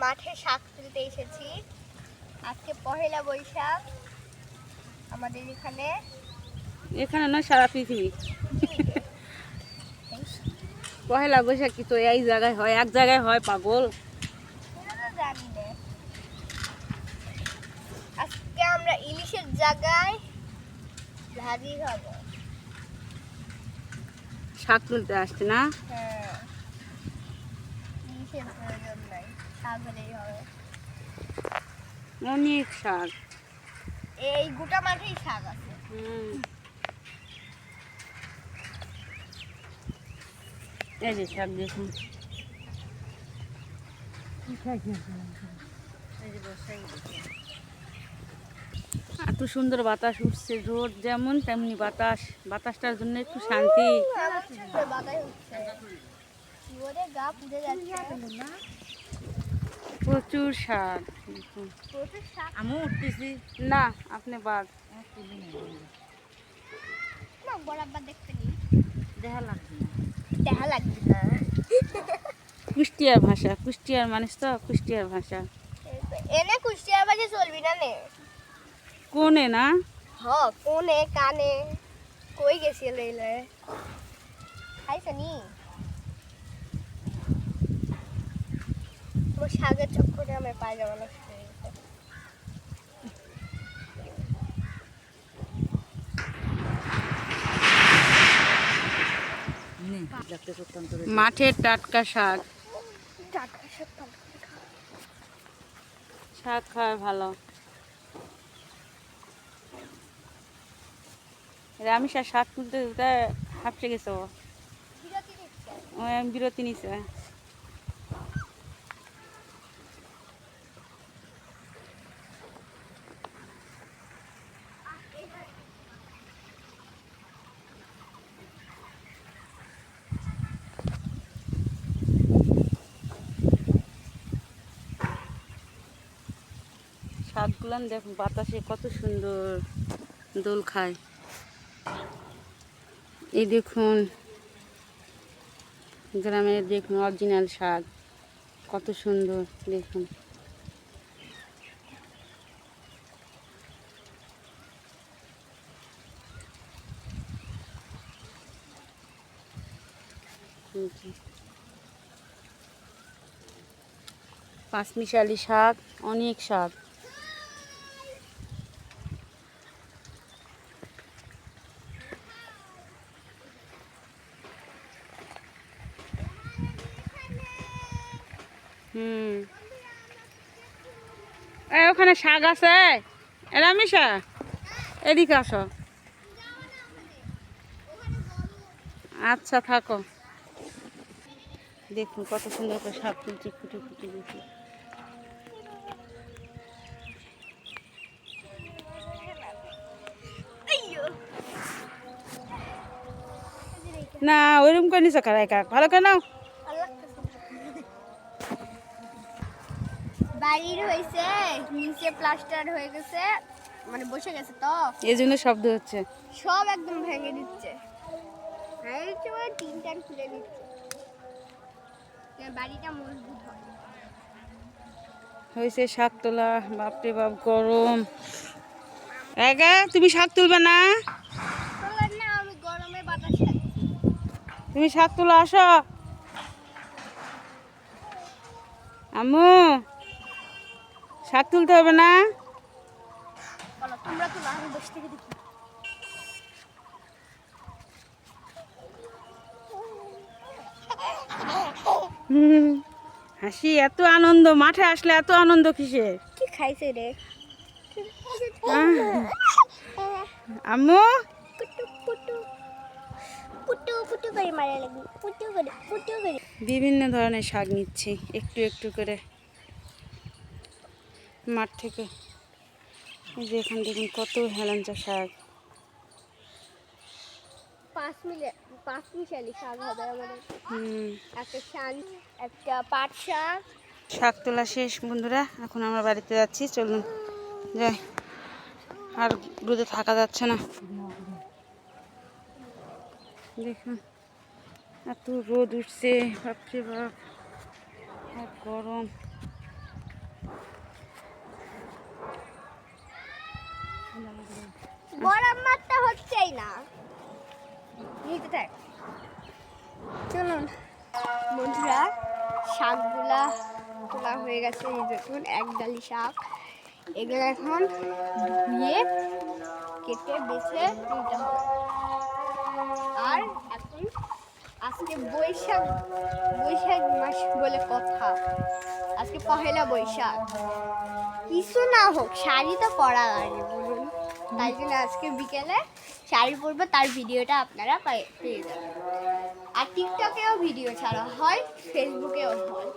মাঠে শাক তুলতে এসেছি। আজকে পহেলা বৈশাখ আমাদের এখানে নয়, সারা পৃথিবী। পহেলা বৈশাখী তো এই জায়গায় হয়, এক জায়গায় হয় পাগল। জানি না। আজকে আমরা ইলিশের জায়গায় ভাজি খাবো। শাক তুলতে আসছে না? হ্যাঁ, ইলিশের প্রয়োজন নাই, শাক হলেই হবে। অনেক শাক, এই গোটা মাঠেই শাক আছে। এই যে শাক দেখুন। এত সুন্দর বাতাস উঠছে, রোদ যেমন তেমনি বাতাস। বাতাসটার জন্য একটু শান্তি। প্রচুর শাক দেখুন। আমি উঠতেছি না, আপনি বাদ। দেখা লাগবে না। কুষ্টিয়ার ভাষা, কুষ্টিয়ার মানুষ তো, কুষ্টিয়ার ভাষা। এনে কুষ্টিয়ার বাজে চলবি না নে। কোনে না? কোনে কানে কই গেছিল এলে খাইছনি? তোমার শাকের চক্করে আমার পায়জামা নষ্ট হয়ে গেছে। মাঠের টাটকা শাক। শাক খাওয়া ভালো। রামিসা শাক তুলতে তুলতে হাঁপসে গেছে, ও বিরতি নিছে। শাকগুলো দেখুন বাতাসে কত সুন্দর দোল খায়। এই দেখুন গ্রামের দেখুন অরিজিনাল শাক কত সুন্দর দেখুন। পাঁচমিশালি শাক, অনেক শাক। ওখানে শাক আছে। রামিসা এদিকে আসো। আচ্ছা থাকো। দেখুন কত সুন্দর করে শাক তুলছি, ফুটে ফুটে দেখুন। না ওইরকম করে নিচে খারাই কাক ভালো কেন? বাড়ির হয়েছে নিচে প্লাস্টার হয়ে গেছে, মানে বসে গেছে তো এই জন্য শব্দ হচ্ছে। সব একদম ভেঙে দিচ্ছে, টিন টান খুলে নিচ্ছে, বাড়িটা মজবুত হয়। হয়েছে শাক তোলা। বাপরে বাপ গরম। একা তুমি শাক তুলবে না? আমি গরমে বাতাস খাচ্ছি। তুমি শাক তোলা আসো। আম্মু শাক তুলতে হবে না? তোমরা তোলা, আমি বসে থেকে দেখি। হাসি, এত আনন্দ মাঠে আসলে, এত আনন্দ কিসের? কি খাইছে রে আম্মু? বিভিন্ন ধরনের শাক নিচ্ছি একটু একটু করে মাঠ থেকে। এই যে এখান দেখুন কত হেলাঞ্চা শাক। 5 মিশালি শাক হবে আমাদের। একটা পাট শাক। শাক তোলা শেষ বন্ধুরা, এখন আমরা বাড়িতে যাচ্ছি। চলুন যাই, আর রোদে থাকা যাচ্ছে না। দেখুন এত রোদ উঠছে, বাপরে বাপ, আর গরম। বড় মারটা হচ্ছেই না, নিতে থাক। চলুন বন্ধুরা, শাকগুলা তোলা হয়ে গেছে। এই দেখুন এক ডালি শাক, এগুলো এখন ধুয়ে কেটে বেছে নিতে হবে। আর এখন আজকে বৈশাখ মাস বলে কথা, আজকে পহেলা বৈশাখ। কিছু না হোক শাড়ি তো পরা লাগে বলুন, তাই জন্য আজকে বিকেলে শাড়ি পরবো, তার ভিডিওটা আপনারা পেয়ে যাবেন। আর টিকটকেও ভিডিও ছাড়া হয়, ফেসবুকেও হয়।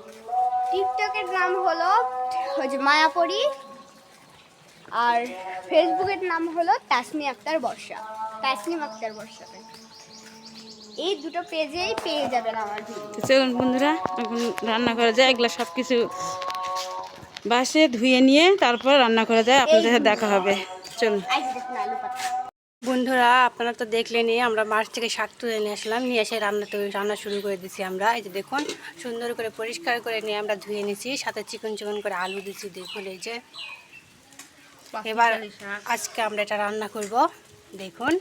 টিকটকের নাম হলো ওই যে মায়াপরি, আর ফেসবুকের নাম হলো তাসনিম আক্তার বর্ষা। এই দুটো পেজেই পেয়ে যাবেন আমার ভিডিও। তো চলুন বন্ধুরা, এখন রান্না করা যায়। এগুলো সব কিছু বাসে ধুয়ে নিয়ে তারপর রান্না করা যায়, আপনাদের সাথে দেখা হবে। চলুন বন্ধুরা, আপনারা তো দেখলেনই, আমরা মাঠ থেকে শাক তুলে নিয়ে আসলাম, নিয়ে এসে রান্না শুরু করে দিচ্ছি আমরা। এই যে দেখুন, সুন্দর করে পরিষ্কার করে নিয়ে আমরা ধুয়ে নিয়েছি, সাথে চিকন চিকন করে আলু দিচ্ছি। দেখুন এই যে, এবার আজকে আমরা এটা রান্না করব। দেখুন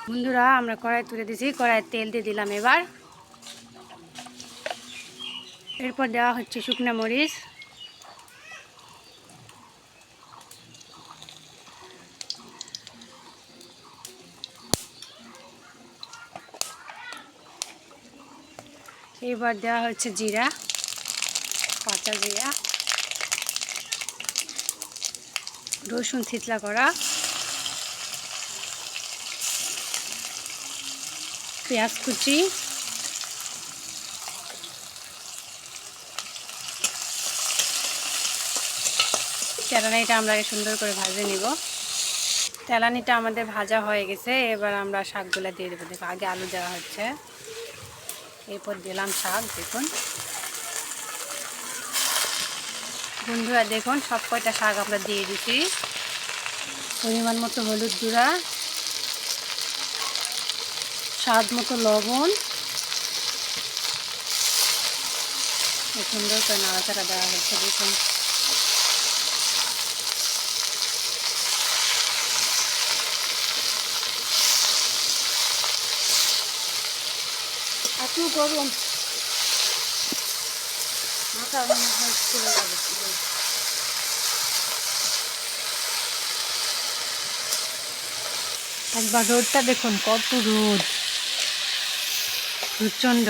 বন্ধুরা, আমরা কড়াই তুলে দিয়েছি, কড়াই তেল দিয়ে দিলাম এবার। এরপর দেওয়া হচ্ছে শুকনো মরিচ, এবার দেওয়া হচ্ছে জিরা, কাঁচা জিরা, রসুন থেতলা করা, পেঁয়াজ কুচি, তেলানিটা আমরা সুন্দর করে ভেজে নিব। তেলানিটা আমাদের ভাজা হয়ে গেছে, এবার আমরা শাকগুলো দিয়ে দেবো। দেখো, আগে আলু দেওয়া হচ্ছে, এরপর দিলাম শাক। দেখুন বন্ধুরা, দেখুন সব কয়টা শাক আমরা দিয়ে দিচ্ছি। পরিমাণ মতো হলুদ গুঁড়া, স্বাদ মতো লবণ, সুন্দর করে নাড়াচাড়া দেওয়া হচ্ছে। দেখুন এত গরম, মাথা চলে যাবে। একবার রোদটা দেখুন, কত রোদ প্রচণ্ড।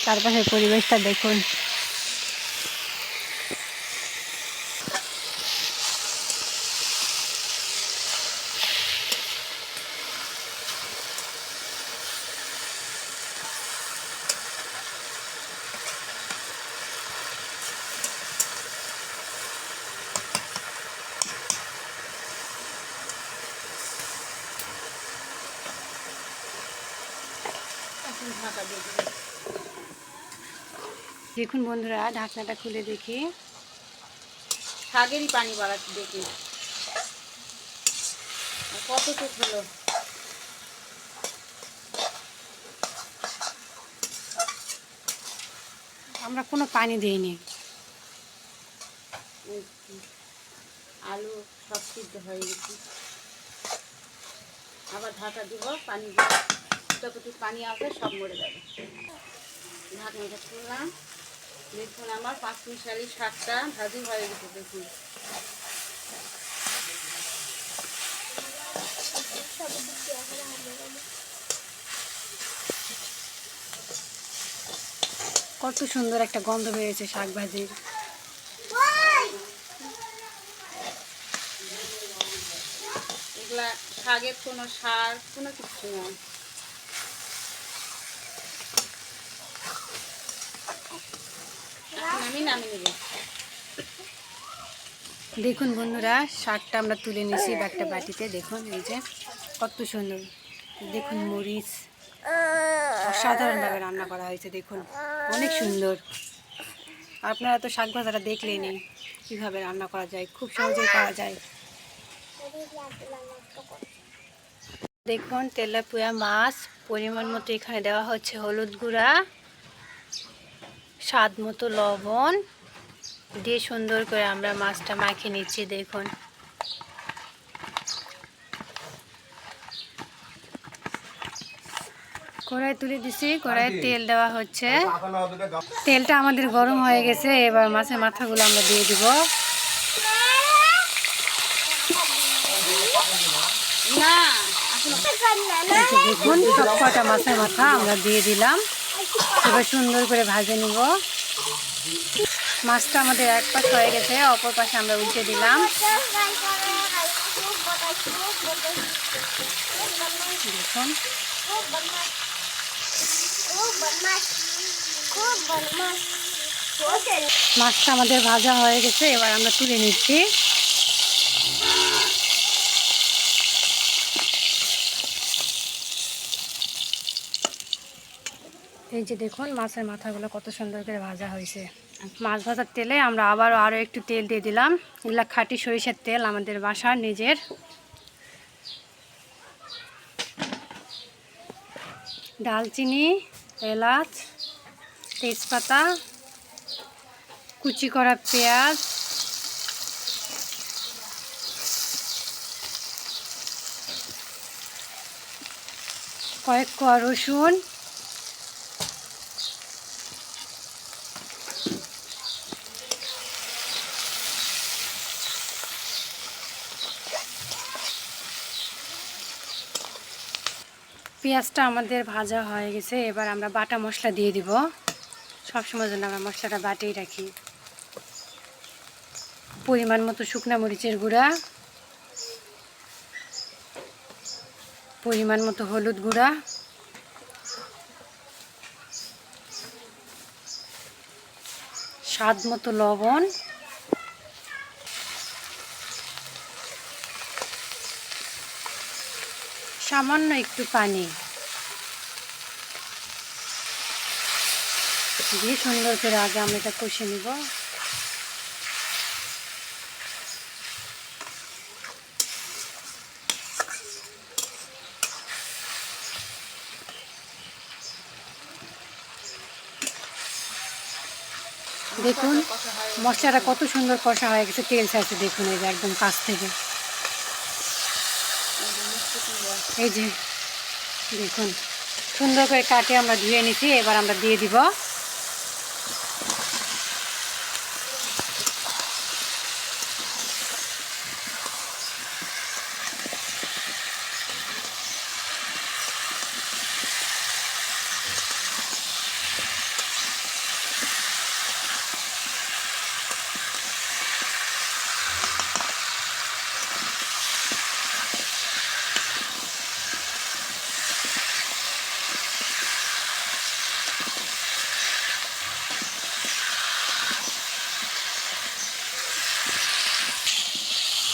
চারপাশের পরিবেশটা দেখুন। দেখুন বন্ধুরা, ঢাকনাটা খুলে দেখি, শাকেরই পানি বাড়াচ্ছি। দেখি কতটুক হলো। আমরা কোনো পানি দিইনি। আলু সব সিদ্ধ হয়ে গেছে, আবার ঢাকা দিব। পানি দিয়ে যতটুকু পানি আছে সব মরে যাবে। ঢাকনাটা খুললাম। দেখুন আমার 5 মিশালি শাকটা ভাজি হয়ে গেছে। দেখুন কত সুন্দর একটা গন্ধ বেরিয়েছে শাক ভাজির। এগুলা শাকের কোনো সার কোনো কিছু নয়। আমি নামিয়ে নেব। দেখুন বন্ধুরা, শাকটা আমরা তুলে নিয়েছি একটা বাটিতে। দেখুন এই যে কত সুন্দর। দেখুন মরিচ, অসাধারণভাবে রান্না করা হয়েছে। দেখুন অনেক সুন্দর। আপনারা তো শাক ভাজাটা দেখলেনই কীভাবে রান্না করা যায়, খুব সহজেই করা যায়। দেখুন তেলাপিয়া মাছ, পরিমাণ মতো এখানে দেওয়া হচ্ছে হলুদ গুঁড়া, স্বাদ মতো লবণ, দিয়ে সুন্দর করে আমরা মাছটা মাখিয়ে নিচ্ছি। দেখুন কড়াই তুলে দিছি, কড়াইয়ে তেল দেওয়া হচ্ছে। তেলটা আমাদের গরম হয়ে গেছে, এবার মাছের মাথাগুলো আমরা দিয়ে দিব। না দেখুন সব কটা মাছের মাথা আমরা দিয়ে দিলাম। এবার সুন্দর করে ভেজে নিব। মাছটা আমাদের এক পাশ হয়ে গেছে, অপর পাশে আমরা উল্টে দিলাম। দেখুন মাছটা আমাদের ভাজা হয়ে গেছে, এবার আমরা তুলে নিচ্ছি। এই যে দেখুন মাছের মাথাগুলো কত সুন্দর করে ভাজা হয়েছে। মাছ ভাজার তেলে আমরা আরও একটু তেল দিয়ে দিলাম। এগুলা খাঁটি সরিষার তেল, আমাদের বাসার নিজের। দালচিনি, এলাচ, তেজপাতা, কুচি করা পেঁয়াজ, কয়েক কোয়া রসুন, পেঁয়াজটা আমাদের ভাজা হয়ে গেছে। এবার আমরা বাটা মশলা দিয়ে দিব। সবসময়ের জন্য আমরা মশলাটা বাটিয়ে রাখি। পরিমাণ মতো শুকনো মরিচের গুঁড়া, পরিমাণ মতো হলুদ গুঁড়া, স্বাদ মতো লবণ, সামান্য একটু পানি দিয়ে সুন্দর করে আগে আমরা এটা কষে নিব। দেখুন মশলাটা কত সুন্দর কষা হয়ে গেছে, তেল ছাড়ছে। দেখুন এই যে একদম কাছ থেকে, এই যে দেখুন সুন্দর করে কাটে আমরা ধুয়ে নিচ্ছি। এবার আমরা দিয়ে দিব।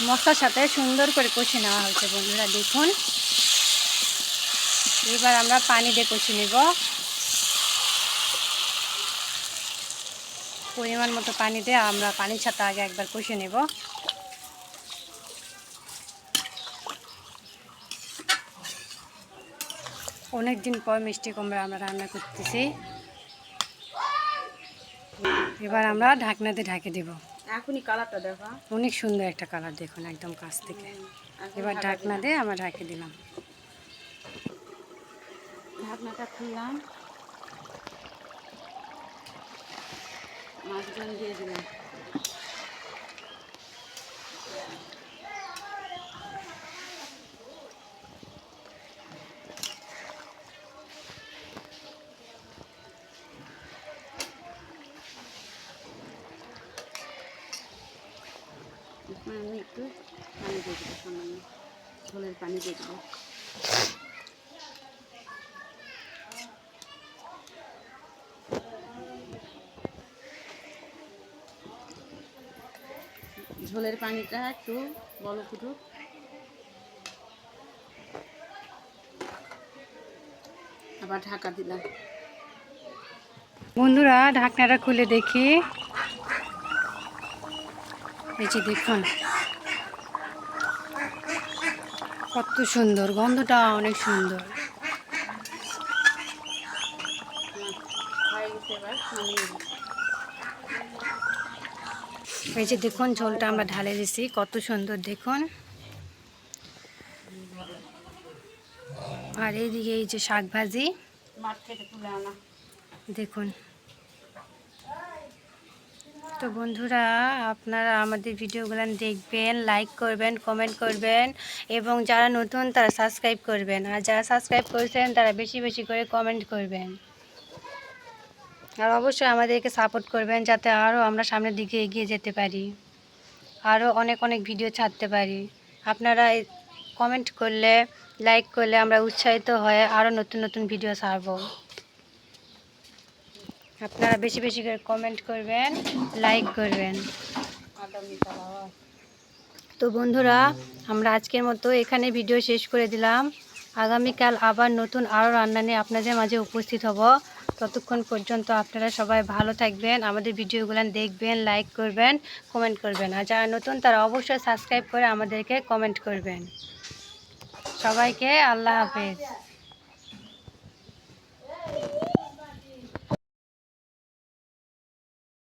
মশলার সাথে সুন্দর করে কষে নেওয়া হয়েছে বন্ধুরা। দেখুন এবার আমরা পানি দিয়ে কষে নেব। পরিমাণ মতো পানি দিয়ে আমরা পানির সাথে আগে একবার কষে নেব। অনেক দিন পর মিষ্টি কুমড়া আমরা রান্না করতেছি। এবার আমরা ঢাকনা দিয়ে ঢেকে দেব। এখনই কালারটা দেখো, অনেক সুন্দর একটা কালার দেখুন একদম কাছ থেকে। এবার ঢাকনা দিয়ে আমরা ঢেকে দিলাম। ঢাকনাটা খুললাম, মাছগুলো দিয়ে দিলাম। আমি একটু পানি দিয়ে দেবো, সামান্য ঝোলের পানি দিয়ে দেবো। ঝোলের পানিটা একটু বলক ফুটুক, আবার ঢাকা দিলাম। বন্ধুরা ঢাকনাটা খুলে দেখি, এই যে দেখুন কত সুন্দর, গন্ধটা অনেক সুন্দর। হয়ে গেছে, এবার নামিয়ে এই যে দেখুন ঝোলটা আমরা ঢালে দিছি, কত সুন্দর দেখুন। আর এইদিকে এই যে শাক ভাজি মাঠ থেকে তুলে আনা। দেখুন। তো বন্ধুরা, আপনারা আমাদের ভিডিওগুলো দেখবেন, লাইক করবেন, কমেন্ট করবেন, এবং যারা নতুন তারা সাবস্ক্রাইব করবেন, আর যারা সাবস্ক্রাইব করেছেন তারা বেশি বেশি করে কমেন্ট করবেন। আর অবশ্যই আমাদেরকে সাপোর্ট করবেন, যাতে আরও আমরা সামনের দিকে এগিয়ে যেতে পারি, আরও অনেক অনেক ভিডিও ছাড়তে পারি। আপনারা কমেন্ট করলে, লাইক করলে আমরা উৎসাহিত হয়ে আরও নতুন নতুন ভিডিও ছাড়ব। আপনারা বেশি বেশি করে কমেন্ট করবেন, লাইক করবেন। তো বন্ধুরা, আমরা আজকের মতো এখানে ভিডিও শেষ করে দিলাম। আগামীকাল আবার নতুন আরও রান্না নিয়ে আপনাদের মাঝে উপস্থিত হব। ততক্ষণ পর্যন্ত আপনারা সবাই ভালো থাকবেন, আমাদের ভিডিওগুলো দেখবেন, লাইক করবেন, কমেন্ট করবেন। আর যারা নতুন তারা অবশ্যই সাবস্ক্রাইব করে আমাদেরকে কমেন্ট করবেন। সবাইকে আল্লাহ হাফেজ।